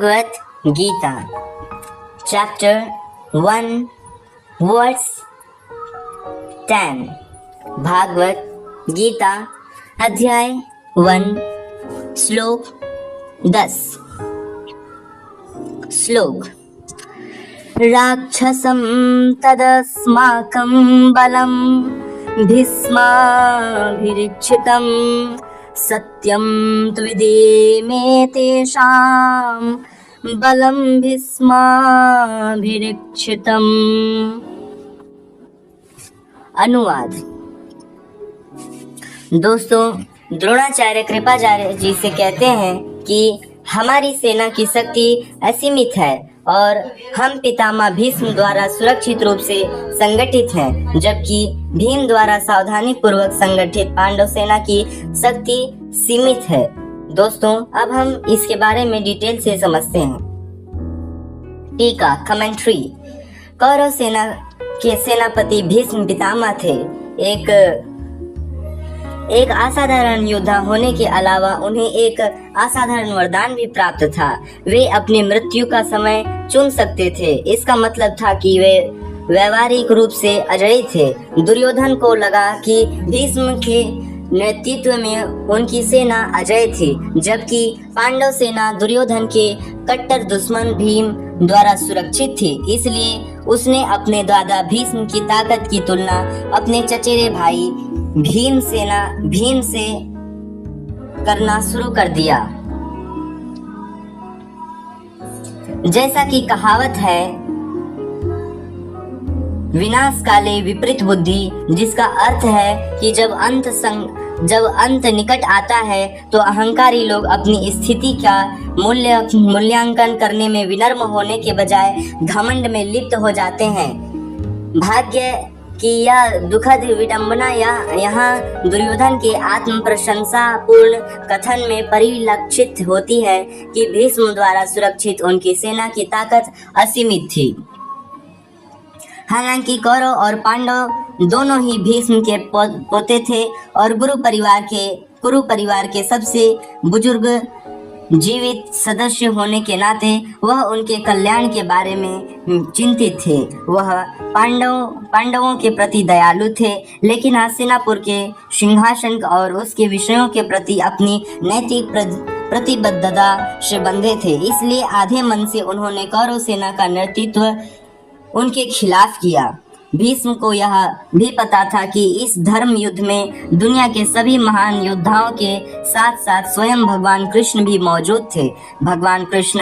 Bhagavat Gita chapter 1 verse 10। Bhagavad Gita अध्याय 1 श्लोक 10। श्लोक राक्षसं तदस्माकं बलं भीष्माभिरक्षितं सत्यं त्विदेमे तेषां बलं भीष्माभिरक्षितम्। अनुवाद। दोस्तों, द्रोणाचार्य कृपाचार्य जी से कहते हैं कि हमारी सेना की शक्ति असीमित है और हम पितामह भीष्म द्वारा सुरक्षित रूप से संगठित हैं, जबकि भीम द्वारा सावधानी पूर्वक संगठित पांडव सेना की शक्ति सीमित है। दोस्तों, अब हम इसके बारे में डिटेल से समझते हैं। टीका कमेंट्री। कौरव सेना के सेनापति भीष्म पितामह थे। एक असाधारण योद्धा होने के अलावा उन्हें एक असाधारण वरदान भी प्राप्त था। वे अपनी मृत्यु का समय चुन सकते थे। इसका मतलब था कि वे व्यवहारिक रूप से अजेय थे। दुर्योधन को लगा कि भीष्म के नेतृत्व में उनकी सेना अजेय थी, जबकि पांडव सेना दुर्योधन के कट्टर दुश्मन भीम द्वारा सुरक्षित थी। इसलिए उसने अपने दादा भीष्म की ताकत की तुलना अपने चचेरे भाई भीम से करना शुरू कर दिया। जैसा कि कहावत है, विनाश काले विपरीत बुद्धि, जिसका अर्थ है कि जब अंत निकट आता है तो अहंकारी लोग अपनी स्थिति का मूल्यांकन करने में विनम्र होने के बजाय घमंड में लिप्त हो जाते हैं। भाग्य कि यह दुखद विडंबना यहाँ दुर्योधन के आत्म प्रशंसा पूर्ण कथन में परिलक्षित होती है कि भीष्म द्वारा सुरक्षित उनकी सेना की ताकत असीमित थी। हालांकि कौरव और पांडव दोनों ही भीष्म के पोते थे और कुरु परिवार के सबसे बुजुर्ग जीवित सदस्य होने के नाते वह उनके कल्याण के बारे में चिंतित थे। वह पांडवों के प्रति दयालु थे, लेकिन हस्तिनापुर के सिंहासन और उसके विषयों के प्रति अपनी नैतिक प्रतिबद्धता से बंधे थे। इसलिए आधे मन से उन्होंने कौरव सेना का नेतृत्व उनके खिलाफ किया। भीष्म को यह भी पता था कि इस धर्म युद्ध में दुनिया के सभी महान योद्धाओं के साथ साथ स्वयं भगवान कृष्ण भी मौजूद थे। भगवान कृष्ण